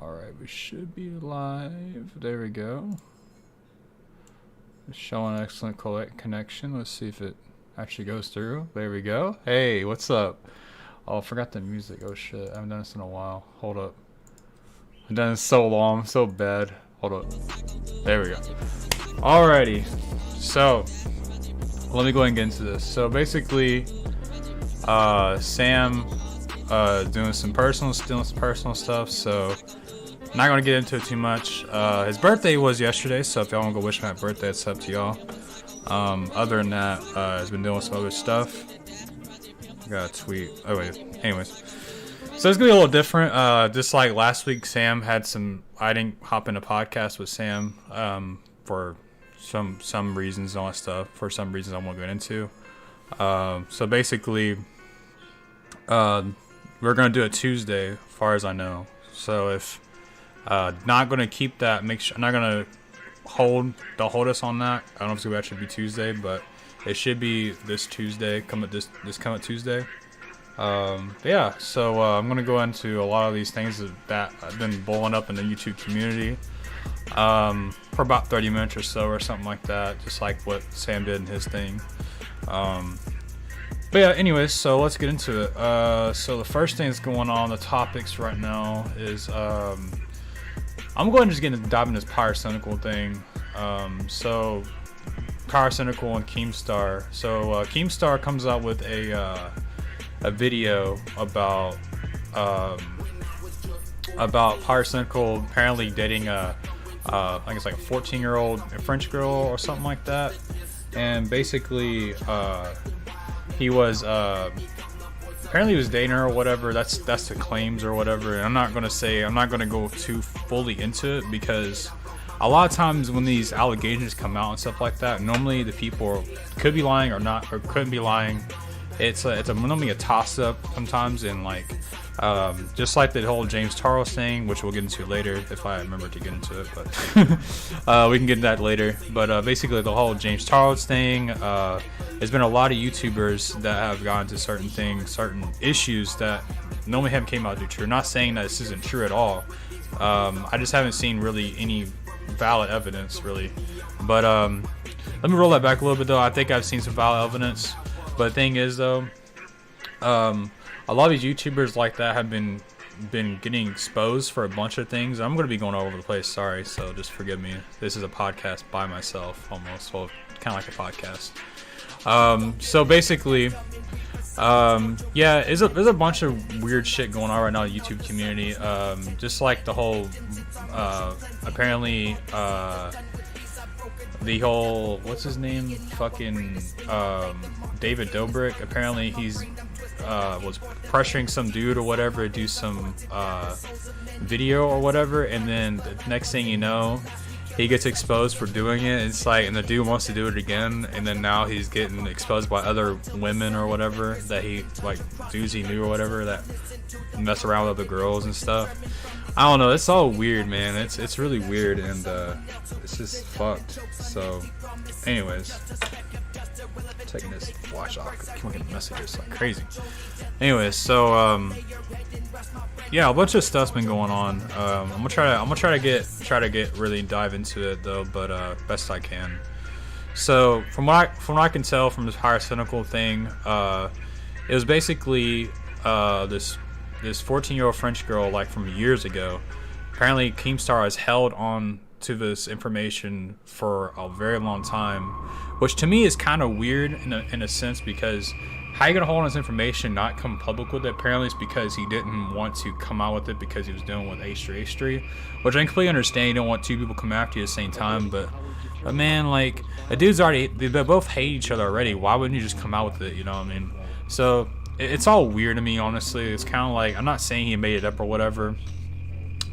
Alright, we should be live. There we go. It's showing excellent connection. Let's see if it actually goes through. There we go. Hey, what's up? Oh, I forgot the music. Oh shit, I haven't done this in a while. Hold up. I've done this so long, so bad. Hold up. There we go. Alrighty. So, let me go ahead and get into this. So basically, Sam doing some personal stuff, so I'm not gonna get into it too much. His birthday was yesterday, so if y'all wanna go wish him happy birthday, it's up to y'all. Other than that, he's been doing some other stuff. I got a tweet. Oh wait, anyways. So it's gonna be a little different. Just like last week, Sam had some. I didn't hop in a podcast with Sam for some reasons and all that stuff. For some reasons I won't go into. So basically, we're gonna do it Tuesday, as far as I know. So if not gonna keep that, make sure I'm not gonna hold us on that. I don't know if it's gonna actually be Tuesday, but it should be this Tuesday. This coming Tuesday. Yeah, so I'm gonna go into a lot of these things that I've been blowing up in the YouTube community for about 30 minutes or so, or something like that, just like what Sam did in his thing. But yeah, anyways, so let's get into it. So the first thing that's going on, the topics right now is I'm going to just dive into this Pyrocynical thing. So Pyrocynical and Keemstar. So Keemstar comes out with a video about Pyrocynical apparently dating I think it's like a 14-year-old French girl or something like that, and basically he was apparently he was dating her or whatever. That's the claims or whatever. And I'm not gonna go too fully into it, because a lot of times when these allegations come out and stuff like that, normally the people could be lying or not, or couldn't be lying. It's normally a toss up sometimes, and like just like the whole James Charles thing, which we'll get into later if I remember to get into it, but we can get into that later. But basically the whole James Charles thing, there's been a lot of YouTubers that have gone into certain things, certain issues that normally haven't came out to be true. Not saying that this isn't true at all. I just haven't seen really any valid evidence really. But let me roll that back a little bit though. I think I've seen some valid evidence. But the thing is though, a lot of these YouTubers like that have been getting exposed for a bunch of things. I'm going to be going all over the place, sorry, so just forgive me. This is a podcast by myself almost, well, kind of like a podcast. So basically, yeah, there's a bunch of weird shit going on right now in the YouTube community. Just like the whole, apparently, the whole, what's his name? Fucking, David Dobrik. Apparently he's, was pressuring some dude or whatever to do some, video or whatever. And then the next thing you know, he gets exposed for doing it. It's like, and the dude wants to do it again. And then now he's getting exposed by other women or whatever that he, like, dudes he knew or whatever that mess around with other girls and stuff. I don't know. It's all weird, man. It's really weird, and it's just fucked. So, anyways, taking this watch off. I keep getting messages like crazy. Anyways, so yeah, a bunch of stuff's been going on. I'm gonna try to get really dive into it though, but best I can. So from what I can tell from this Pyrocynical thing, it was basically this 14-year-old French girl, like from years ago. Apparently Keemstar has held on to this information for a very long time, which to me is kind of weird in a sense, because how you gonna hold on this information, not come public with it? Apparently it's because he didn't want to come out with it because he was dealing with H3, which I completely understand. You don't want two people coming after you at the same time, but man, like, the dudes they both hate each other already. Why wouldn't you just come out with it? You know what I mean? So it's all weird to me, honestly. It's kind of like, I'm not saying he made it up or whatever,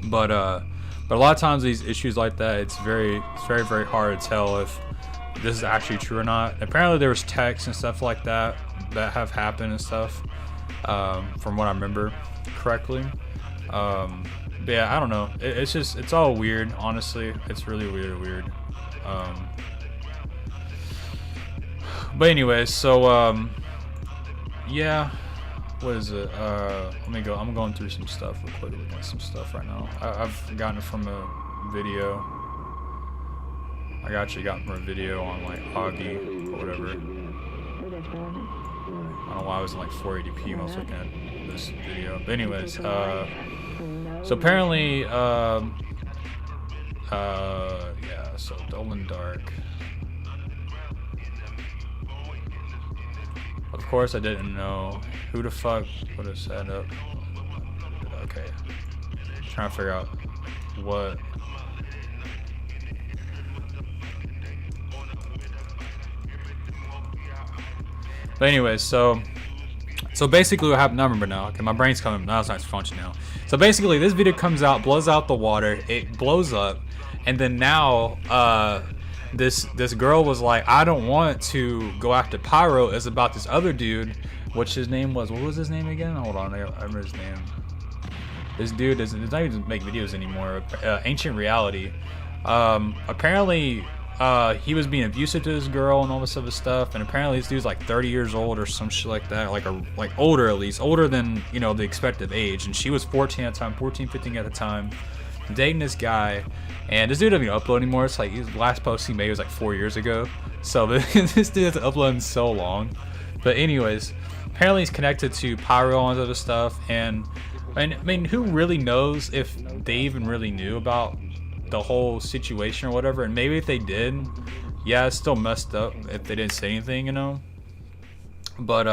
but a lot of times these issues like that, it's very very hard to tell if this is actually true or not. Apparently there was texts and stuff like that have happened and stuff, from what I remember correctly. But yeah, I don't know. It's all weird, honestly. It's really weird. But anyways, so yeah, what is it? Let me go. I'm going through some stuff real quick. Looking at some stuff right now. I've gotten it from a video. I actually got from a video on like Augie or whatever. I don't know why I was in like 480p when I was looking at this video. But anyways, so apparently, yeah, so dull and dark. Of course, I didn't know who the fuck would have set up. Okay, trying to figure out what. But anyways, so basically what happened, I remember now, okay, my brain's coming, now it's not functioning now. So basically this video comes out, blows out the water, it blows up, and then now, this girl was like, I don't want to go after Pyro, it's about this other dude, which his name was, what was his name again? Hold on, I remember his name. This dude does not even make videos anymore, Ancient Reality. Apparently, he was being abusive to this girl and all this other stuff, and apparently this dude's like 30 years old or some shit like that, like older at least, older than, you know, the expected age, and she was 14 at the time, 14, 15 at the time, dating this guy, and this dude doesn't even upload anymore. It's like his last post he made was like 4 years ago, so this dude hasn't uploaded in so long. But anyways, apparently he's connected to Pyro and other stuff, and I mean, who really knows if they even really knew about the whole situation or whatever, and maybe if they did, yeah, it's still messed up if they didn't say anything, you know. But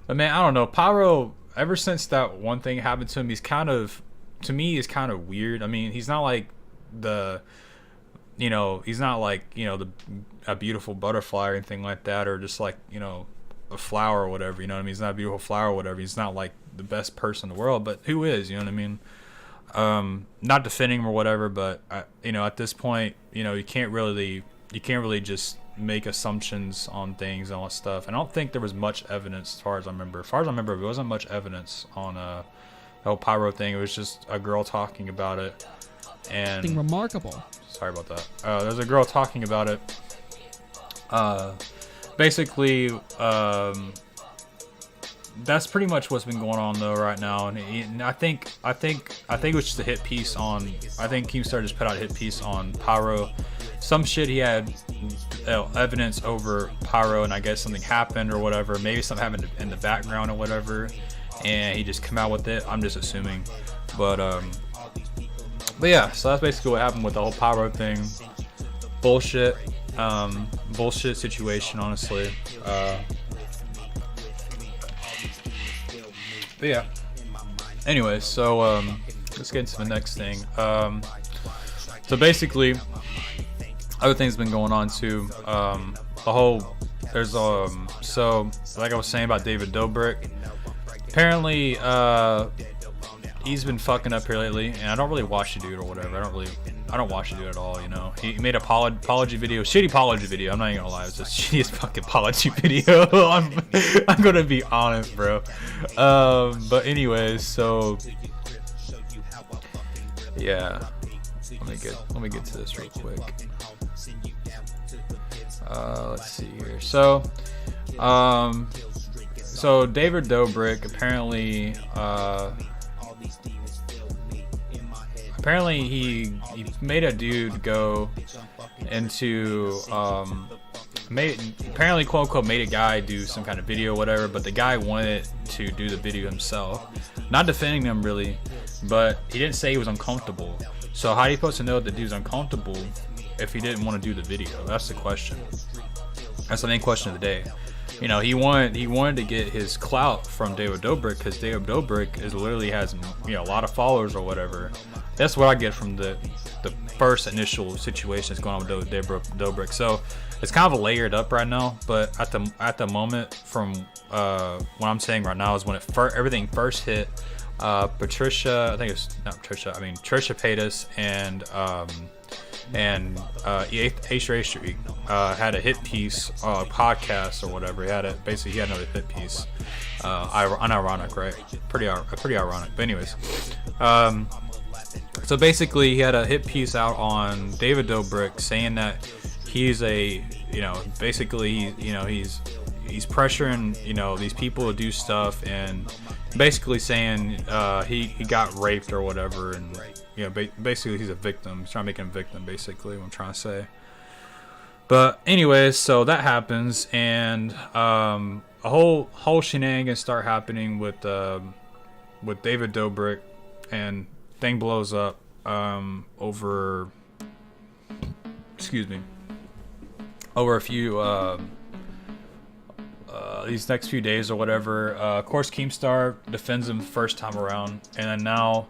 man, I don't know, Pyro, ever since that one thing happened to him, he's kind of, to me, is kind of weird. I mean, he's not like the, you know, he's not like, you know, a beautiful butterfly or anything like that, or just like, you know, a flower or whatever, you know what I mean? He's not a beautiful flower or whatever. He's not like the best person in the world, but who is, you know what I mean? Not defending him or whatever, but you know, at this point, you know, you can't really just make assumptions on things and all that stuff. And I don't think there was much evidence, as far as I remember. As far as I remember, there wasn't much evidence on the whole Pyro thing. It was just a girl talking about it, and something remarkable. Sorry about that. There's a girl talking about it. Basically, that's pretty much what's been going on though right now, and I think it was just a hit piece on. I think Keemstar just put out a hit piece on Pyro. Some shit he had evidence over Pyro, and I guess something happened or whatever. Maybe something happened in the background or whatever, and he just come out with it. I'm just assuming, but yeah. So that's basically what happened with the whole Pyro thing. Bullshit, bullshit situation, honestly. But yeah. Anyways, so let's get into the next thing. So basically, other things been going on too. There's so like I was saying about David Dobrik. Apparently, he's been fucking up here lately, and I don't really watch the dude or whatever. I don't watch the dude at all, you know. He made a apology video, shitty apology video. I'm not even gonna lie, it's the shittiest fucking apology video. I'm gonna be honest, bro. But anyways, so yeah. Let me get to this real quick. Let's see here. So David Dobrik apparently he made a dude go into apparently quote unquote made a guy do some kind of video or whatever, but the guy wanted to do the video himself. Not defending him really, but he didn't say he was uncomfortable. So how are you supposed to know that the dude's uncomfortable if he didn't want to do the video? That's the question. That's the main question of the day. You know, he wanted to get his clout from David Dobrik, because David Dobrik literally has, you know, a lot of followers or whatever. That's what I get from the first initial situation that's going on with David Dobrik. So it's kind of layered up right now, but at the moment, from what I'm saying right now, is when everything first hit. Trisha Paytas and H3 had a hit piece, podcast or whatever. He had another hit piece. Unironic, right? Pretty ironic. But anyways, so basically he had a hit piece out on David Dobrik saying that he's he's pressuring, you know, these people to do stuff, and basically saying he got raped or whatever, and you know, basically he's a victim. He's trying to make him a victim, basically, what I'm trying to say. But anyways, so that happens, and a whole shenanigans start happening with David Dobrik, and thing blows up over a few these next few days or whatever. Of course, Keemstar defends him the first time around, and then now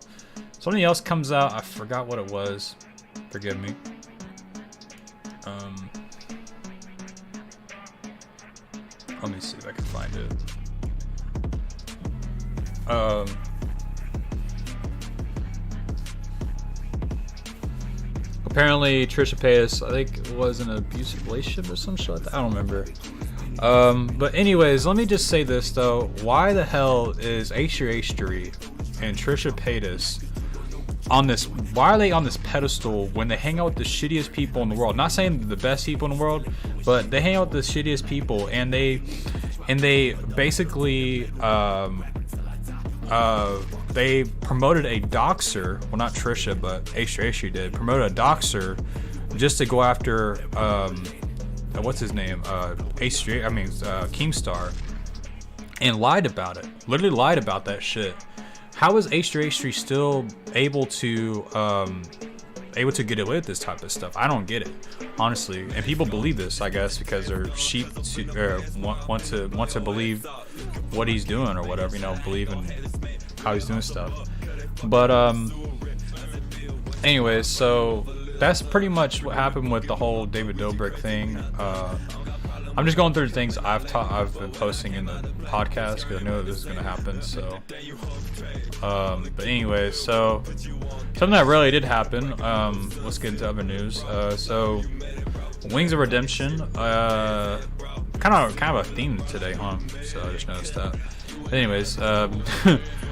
something else comes out. I forgot what it was. Forgive me. Let me see if I can find it. Apparently, Trisha Paytas, I think it was an abusive relationship or some shit like that. I don't remember. But anyways, let me just say this though. Why the hell is H3 and Trisha Paytas on this? Why are they on this pedestal when they hang out with the shittiest people in the world? Not saying the best people in the world, but they hang out with the shittiest people, and they basically they promoted a doxer. Well, not Trisha, but H3 did promote a doxer just to go after what's his name? Keemstar, and lied about it. Literally lied about that shit. How is H3 still able to get away with this type of stuff? I don't get it, honestly. And people believe this, I guess, because they're sheep to want to believe what he's doing or whatever, you know, believe in how he's doing stuff. But anyways, so that's pretty much what happened with the whole David Dobrik thing. I'm just going through the things I've been posting in the podcast because I know this is gonna happen. So, but anyways, so something that really did happen. Let's get into other news. So, Wings of Redemption, kind of a theme today, huh? So I just noticed that. But anyways,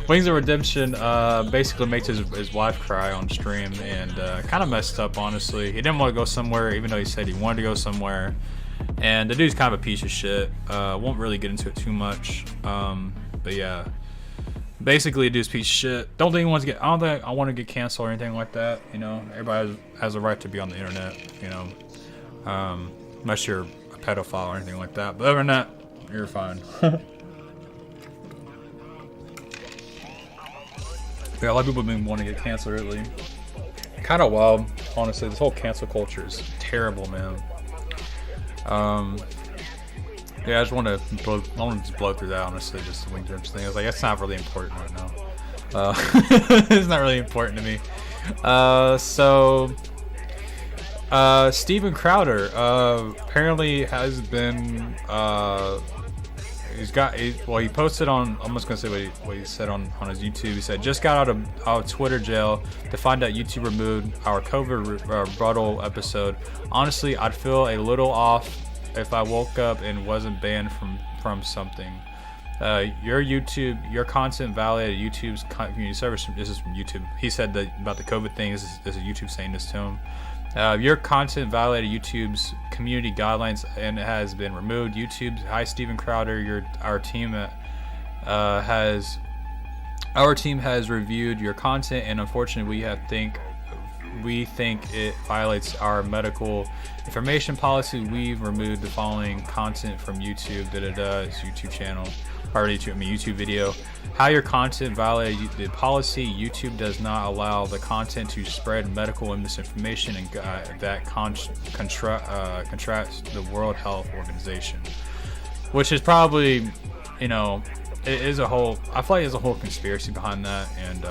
Wings of Redemption basically makes his wife cry on stream, and kind of messed up, honestly. He didn't want to go somewhere, even though he said he wanted to go somewhere. And the dude's kind of a piece of shit. Won't really get into it too much. But yeah, basically the dude's a piece of shit. I don't think I want to get canceled or anything like that. You know, everybody has a right to be on the internet. You know, unless you're a pedophile or anything like that. But other than that, you're fine. Yeah, a lot of people have been wanting to get canceled lately. Kind of wild, honestly. This whole cancel culture is terrible, man. Yeah, I just want to blow through that, honestly, just the Wings of Redemption thing. I was like, that's not really important right now. It's not really important to me. Steven Crowder apparently has been he posted on, I'm just gonna say what he said on his YouTube. He said, just got out of Twitter jail to find out YouTube removed our COVID rebuttal episode. Honestly, I'd feel a little off if I woke up and wasn't banned from something. Your content validated YouTube's community service. This is from YouTube. He said that about the COVID thing. This is YouTube saying this to him. Your content violated YouTube's community guidelines and has been removed. Hi Steven Crowder, our team has reviewed your content, and unfortunately we think it violates our medical information policy. We've removed the following content from YouTube. His YouTube channel, or YouTube video. How your content violated the policy. YouTube does not allow the content to spread medical and misinformation, and that contracts the World Health Organization, which is probably, you know, it is a whole. I feel like there's a whole conspiracy behind that, and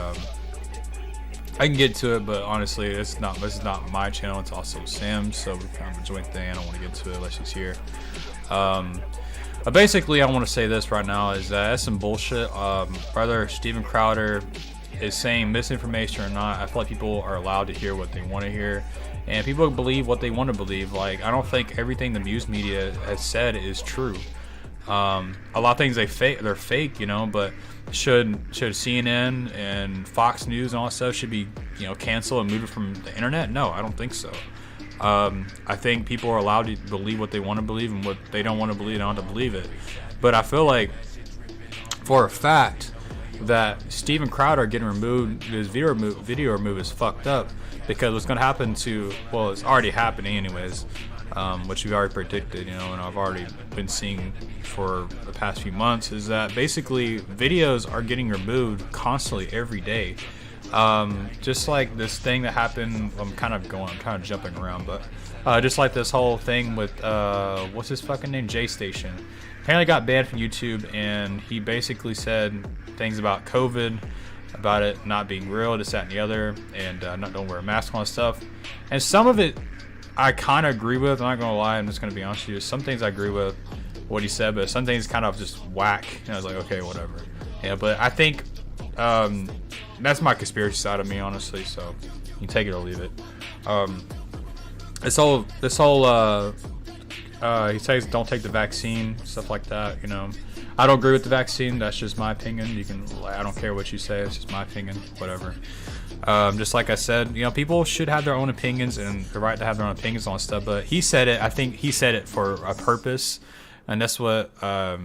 I can get to it, but honestly, this is not my channel. It's also Sam's, so we're kind of a joint thing. I don't want to get into it unless he's here. But basically, I want to say this right now is that that's some bullshit. Whether Steven Crowder is saying misinformation or not, I feel like people are allowed to hear what they want to hear, and people believe what they want to believe. Like, I don't think everything the news media has said is true. A lot of things they're fake, you know. But should CNN and Fox News and all that stuff should be, you know, canceled and moved from the internet? No, I don't think so. I think people are allowed to believe what they want to believe, and what they don't want to believe, they don't have to believe it. But I feel like, for a fact, that Steven Crowder getting removed, his video removed is fucked up, because what's going to happen to, well, it's already happening anyways, which we already predicted, you know, and I've already been seeing for the past few months, is that basically videos are getting removed constantly every day. Just like this thing that happened, I'm kind of jumping around, but just like this whole thing with what's his fucking name, J Station, apparently got banned from YouTube, and he basically said things about COVID, about it not being real, this, that, and the other, and don't wear a mask on stuff. And some of it I kind of agree with. I'm not gonna lie, I'm just gonna be honest with you. Some things I agree with what he said, but some things kind of just whack, and I was like, okay, whatever. Yeah, but I think that's my conspiracy side of me, honestly, so you can take it or leave it. This whole he says don't take the vaccine, stuff like that, you know. I don't agree with the vaccine, that's just my opinion. I don't care what you say, it's just my opinion, whatever. Just like I said, you know, people should have their own opinions and the right to have their own opinions on stuff, but he said it, I think he said it for a purpose, and that's what I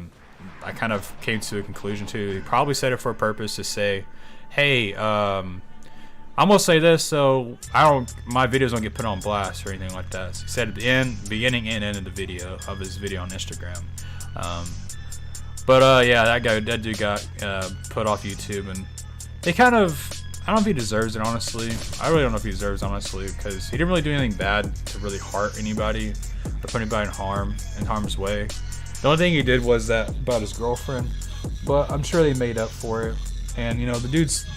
kind of came to a conclusion to. He probably said it for a purpose, to say, hey, I'm gonna say this so my videos don't get put on blast or anything like that. So he said at the beginning and end of the video, of his video on Instagram. Yeah, that dude got put off YouTube, and they kind of, I don't know if he deserves it, honestly. I really don't know if he deserves it, honestly, because he didn't really do anything bad to really hurt anybody or put anybody in harm's way. The only thing he did was that about his girlfriend, but I'm sure they made up for it. And you know, the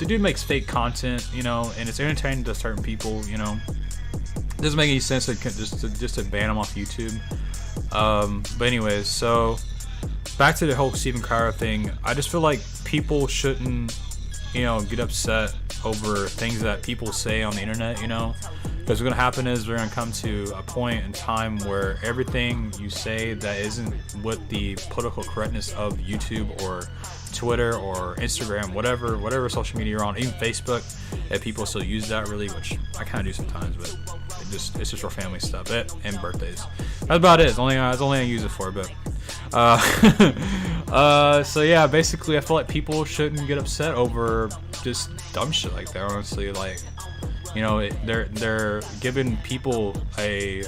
dude makes fake content, you know, and it's entertaining to certain people, you know. It doesn't make any sense to just to ban him off YouTube. But anyways, so back to the whole Steven Crowder thing. I just feel like people shouldn't, you know, get upset over things that people say on the internet, you know, because what's gonna happen is we're gonna come to a point in time where everything you say that isn't with the political correctness of YouTube or Twitter or Instagram, whatever social media you're on, even Facebook, if people still use that, really, which I kind of do sometimes, but it's just for family stuff and birthdays. That's about it. It's only I use it for, but so yeah, basically I feel like people shouldn't get upset over just dumb shit like that, honestly. Like, you know, they're giving people a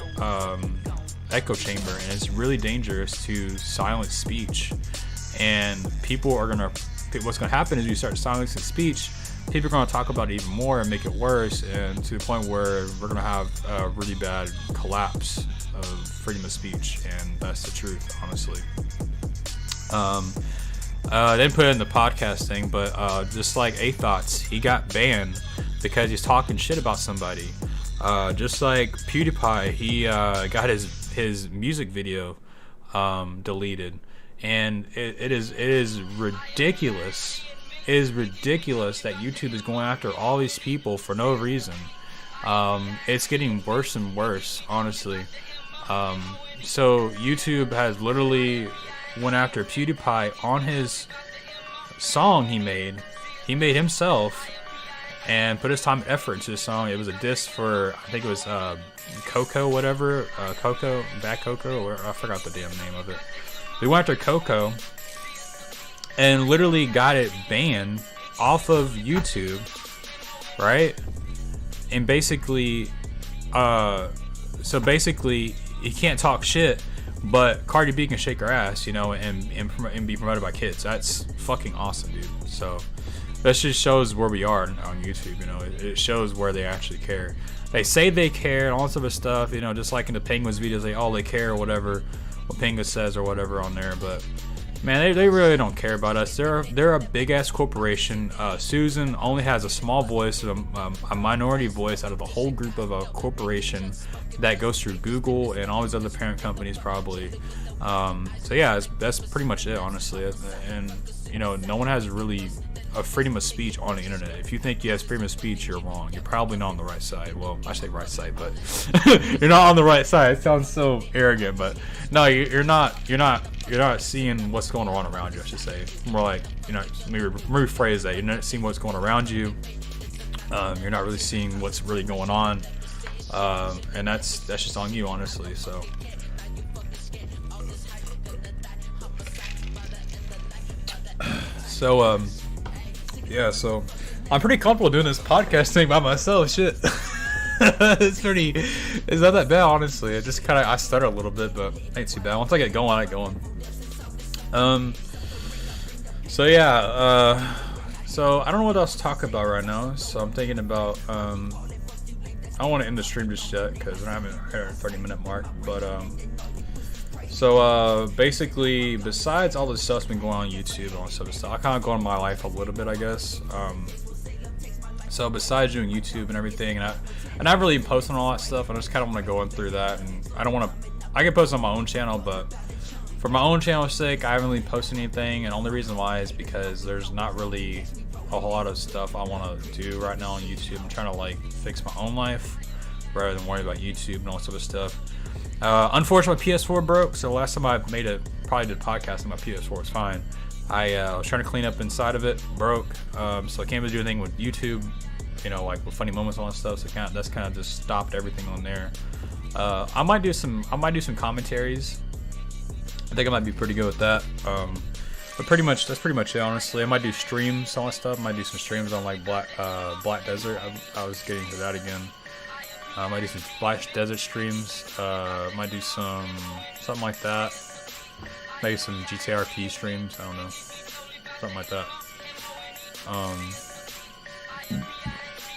echo chamber, and it's really dangerous to silence speech. And people are what's gonna happen is you start silencing speech, people are gonna talk about it even more and make it worse, and to the point where we're gonna have a really bad collapse of freedom of speech, and that's the truth, honestly. They didn't put it in the podcast thing, but just like A-Thoughts, he got banned because he's talking shit about somebody. Just like PewDiePie, he got his music video deleted. And it is ridiculous. It is ridiculous that YouTube is going after all these people for no reason. It's getting worse and worse, honestly. So YouTube has literally went after PewDiePie on his song he made himself, and put his time and effort into the song. It was a diss for, I think it was Coco, whatever, Coco, Bad Coco, or I forgot the damn name of it. We went after Coco and literally got it banned off of YouTube, right? And basically, so basically, he can't talk shit, but Cardi B can shake her ass, you know, and be promoted by kids. That's fucking awesome, dude. So that just shows where we are on YouTube, you know. It shows where they actually care. They say they care and all this other stuff, you know, just like in the Penguins videos, they care or whatever, what Penguin says or whatever on there, but man, they really don't care about us. They're a big ass corporation. Susan only has a small voice, a minority voice out of the whole group of a corporation that goes through Google and all these other parent companies probably. So yeah, that's pretty much it, honestly. And you know, no one has really a freedom of speech on the internet. If you think you have freedom of speech, you're wrong. You're probably not on the right side. Well, I say right side, but you're not on the right side. It sounds so arrogant, but no, you're not seeing what's going on around you, I should say. More like, you know, let me rephrase that. You're not seeing what's going around you. You're not really seeing what's really going on. And that's just on you, honestly. So yeah, so I'm pretty comfortable doing this podcast thing by myself. Shit. It's not that bad, honestly. It just I stutter a little bit, but ain't too bad. Once I get going, I get going. So yeah, so I don't know what else to talk about right now. So I'm thinking about, I don't want to end the stream just yet because I haven't hit a 30-minute mark. But so basically, besides all the stuff's been going on YouTube and all this other stuff, I kind of go on my life a little bit, I guess. So besides doing YouTube and everything, and I really post on all that stuff, I just kind of want to go in through that, and I don't want to. I can post on my own channel, but for my own channel's sake, I haven't really posted anything, and the only reason why is because there's not really a whole lot of stuff I want to do right now on YouTube. I'm trying to like fix my own life rather than worry about YouTube and all this other stuff. Unfortunately, my PS4 broke, so last time I probably did a podcast on my PS4 was fine. I was trying to clean up inside of it, broke, so I can't really do anything with YouTube, you know, like with funny moments and all that stuff. So that's kind of just stopped everything on there. I might do some commentaries. I think I might be pretty good with that. But that's pretty much it, honestly. I might do streams, all that stuff. I might do some streams on like Black Desert. I was getting to that again. I might do some Black Desert streams. Might do something like that. Maybe some GTRP streams. I don't know, something like that.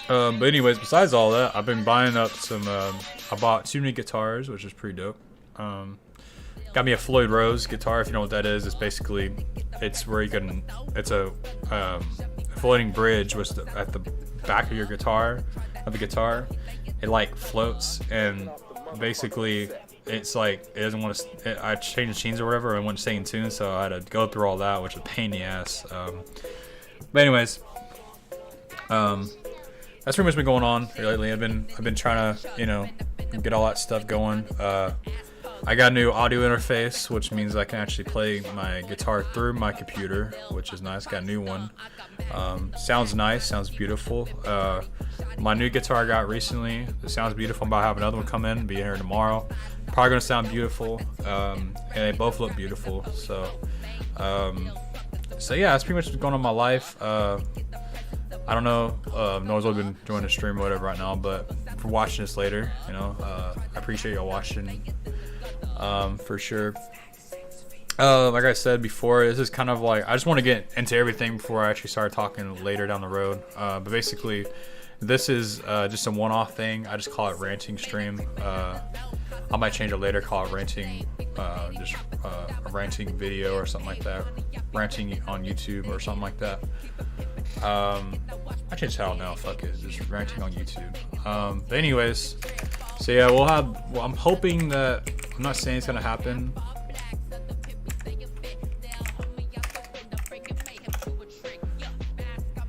But anyways, besides all that, I've been buying up some. I bought 2 new guitars, which is pretty dope. Got me a Floyd Rose guitar. If you know what that is, it's where you can. It's a floating bridge, which at the back of your guitar, it like floats, and basically it's like it doesn't want to. I changed the tunes or whatever, and it wouldn't stay in tune, so I had to go through all that, which is a pain in the ass. But anyways, that's pretty much been going on lately. I've been trying to, you know, get all that stuff going. I got a new audio interface, which means I can actually play my guitar through my computer, which is nice. Got a new one. Sounds nice, sounds beautiful. My new guitar I got recently, it sounds beautiful. I'm about to have another one come in, be here tomorrow. Probably gonna sound beautiful, and they both look beautiful. So yeah, that's pretty much what's going on in my life. I don't know, no one's really been joining the stream or whatever right now, but for watching this later, you know, I appreciate y'all watching, for sure. Like I said before, this is kind of like, I just want to get into everything before I actually start talking later down the road. But basically, this is just a one-off thing. I just call it ranting stream. I might change it later, call it ranting, just a ranting video or something like that. Ranting on YouTube or something like that. I changed the title now, fuck it, just ranting on YouTube. But anyways, so yeah, I'm hoping that, I'm not saying it's gonna happen.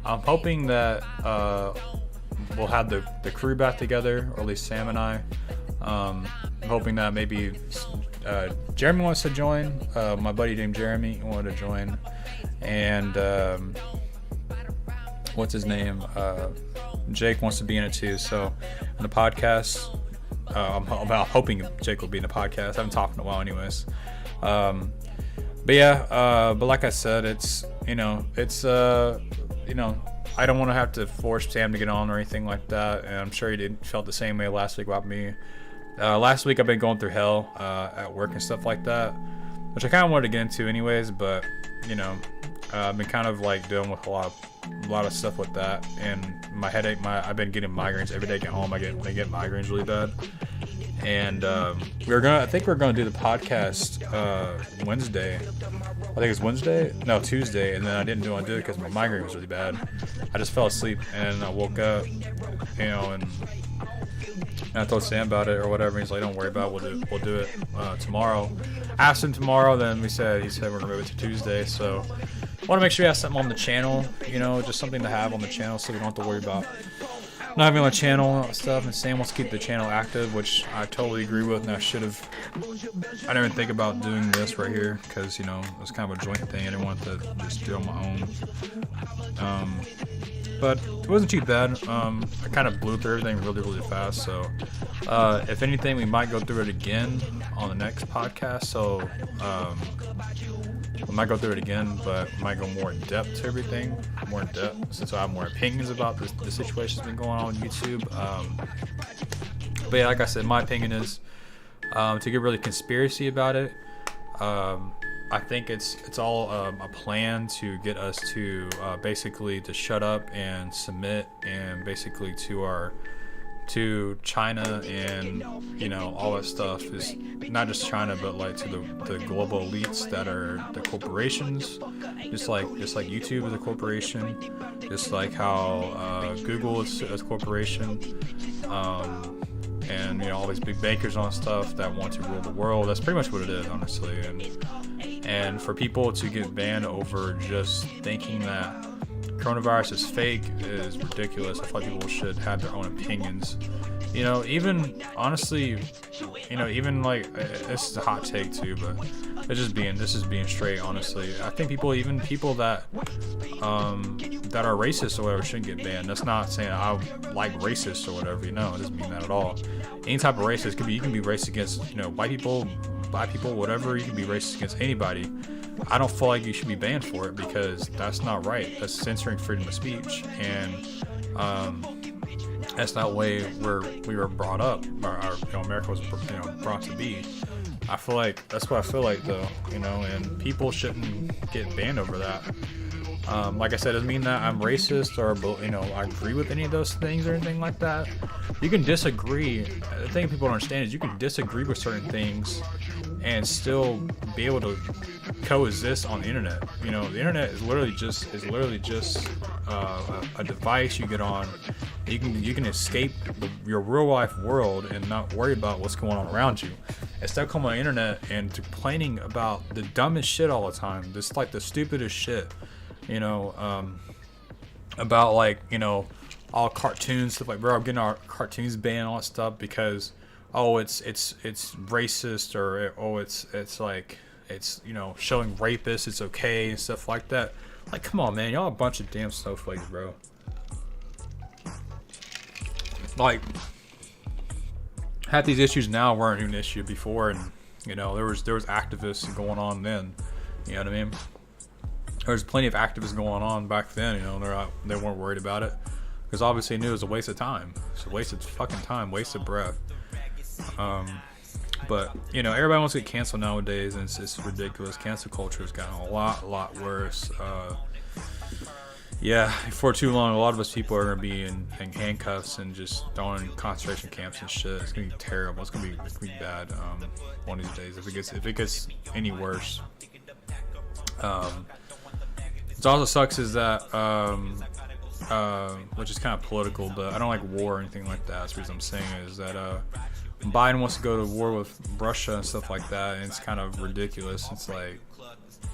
I'm hoping that we'll have the crew back together, or at least Sam and I. I'm hoping that maybe Jeremy wants to join. My buddy named Jeremy wanted to join, and what's his name? Jake wants to be in it too. So in the podcast, I'm hoping Jake will be in the podcast. I haven't talked in a while, anyways. But yeah, but like I said, it's you know, I don't want to have to force Sam to get on or anything like that, and I'm sure he felt the same way last week about me. Last week I've been going through hell at work and stuff like that, which I kind of wanted to get into anyways, but you know, I've been kind of like dealing with a lot of stuff with that, and my headache. I've been getting migraines every day. I get home, I get migraines really bad, and I think we're gonna do the podcast Wednesday. I think it's Wednesday, no, Tuesday, and then I didn't want to do it because my migraine was really bad. I just fell asleep and I woke up, you know, and I told Sam about it or whatever. He's like, "Don't worry about it. We'll do it tomorrow." Asked him tomorrow. Then he said we're gonna move it to Tuesday. So I want to make sure we have something on the channel, you know, just something to have on the channel, so we don't have to worry about not having my channel and stuff, and Sam wants to keep the channel active, which I totally agree with, and I didn't even think about doing this right here, because, you know, it was kind of a joint thing. I didn't want to just do it on my own. But it wasn't too bad. I kind of blew through everything really, really fast, so if anything, we might go through it again on the next podcast, so we might go through it again, but we might go more in depth to everything, since I have more opinions about the situation that's been going on with YouTube. But yeah, like I said, my opinion is to get really conspiracy about it. I think it's all a plan to get us to basically to shut up and submit, and basically to China, and you know, all that stuff is not just China, but like to the global elites that are the corporations, just like YouTube is a corporation, just like how Google is a corporation, and you know, all these big bankers on stuff that want to rule the world. That's pretty much what it is, honestly. And for people to get banned over just thinking that coronavirus is fake is ridiculous. I feel like people should have their own opinions. You know, even honestly, you know, even like, this is a hot take too, but this is being straight, honestly. I think people that that are racist or whatever shouldn't get banned. That's not saying I like racists or whatever, you know, it doesn't mean that at all. Any type of racist you can be racist against, you know, white people, black people, whatever. You can be racist against anybody. I don't feel like you should be banned for it, because that's not right. That's censoring freedom of speech, and that's not the way we were brought up. You know, America was, you know, brought to be. I feel like that's what I feel like, though, you know, and people shouldn't get banned over that. Like I said, it doesn't mean that I'm racist or, you know, I agree with any of those things or anything like that. You can disagree. The thing people don't understand is you can disagree with certain things and still be able to coexist on the internet. You know, the internet is literally just a device you get on. You can escape your real life world and not worry about what's going on around you. Instead of coming on the internet and complaining about the dumbest shit all the time, just like the stupidest shit. You know, about like, you know, all cartoons, stuff like, bro, I'm getting our cartoons banned, all that stuff, because it's racist, or it's like, it's, you know, showing rapists, it's okay and stuff like that. Like, come on, man, y'all a bunch of damn snowflakes, bro. Like, half these issues now weren't even an issue before, and you know, there was activists going on then. You know what I mean? There was plenty of activists going on back then. You know, they weren't worried about it, because obviously they knew it was a waste of time. It's a waste of fucking time, waste of breath. But you know, everybody wants to get canceled nowadays, and it's ridiculous. Cancel culture has gotten a lot worse. Yeah, for too long, a lot of us people are gonna be in handcuffs and just thrown in concentration camps and shit. It's gonna be terrible. It's gonna be bad. One of these days, if it gets any worse. What also sucks is that, which is kind of political, but I don't like war or anything like that. That's the reason I'm saying is that Biden wants to go to war with Russia and stuff like that, and it's kind of ridiculous. It's like,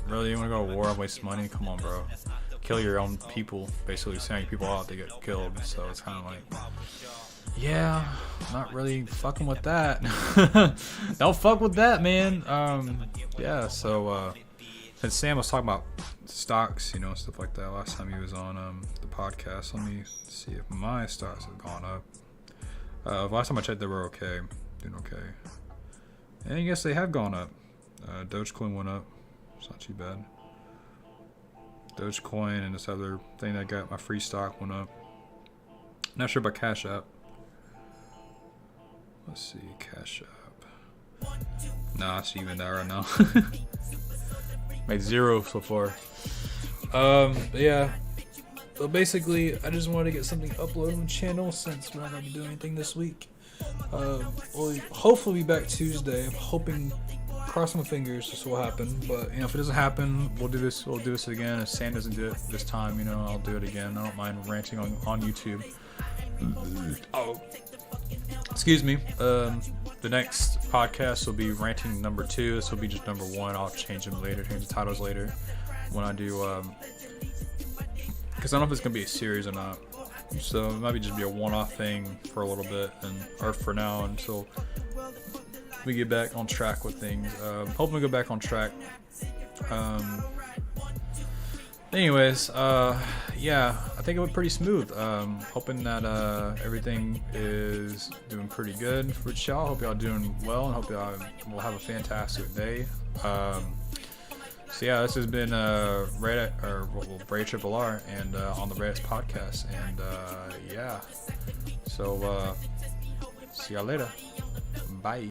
really, you want to go to war and waste money? Come on, bro. Kill your own people, basically sending people out to get killed. So it's kind of like, yeah, not really fucking with that. Don't fuck with that, man. Yeah, so since Sam was talking about stocks, you know, stuff like that last time he was on the podcast, let me see if my stocks have gone up. Last time I checked, they were okay, doing okay, and I guess they have gone up. Dogecoin went up, it's not too bad. Dogecoin and this other thing that got my free stock went up. Not sure about Cash App. Let's see, Cash App. Nah, it's even that right now. Made 0 so far. But yeah. But basically, I just wanted to get something uploaded on the channel since we're not going to be doing anything this week. We'll hopefully be back Tuesday. I'm hoping, crossing my fingers, this will happen. But you know, if it doesn't happen, we'll do this again. If Sam doesn't do it this time, you know, I'll do it again. I don't mind ranting on YouTube. Oh, excuse me. The next podcast will be ranting number 2. This will be just number 1. I'll change them later, change the titles later when I do. Because I don't know if it's gonna be a series or not. So it might be just be a one-off thing for a little bit, or for now until we get back on track with things. Hoping we go back on track. Anyways, yeah, I think it went pretty smooth. Hoping that everything is doing pretty good for y'all. Hope y'all doing well, and hope y'all will have a fantastic day. So yeah, this has been Ray Triple R, and on the Reds podcast, and yeah. So see y'all later. Bye.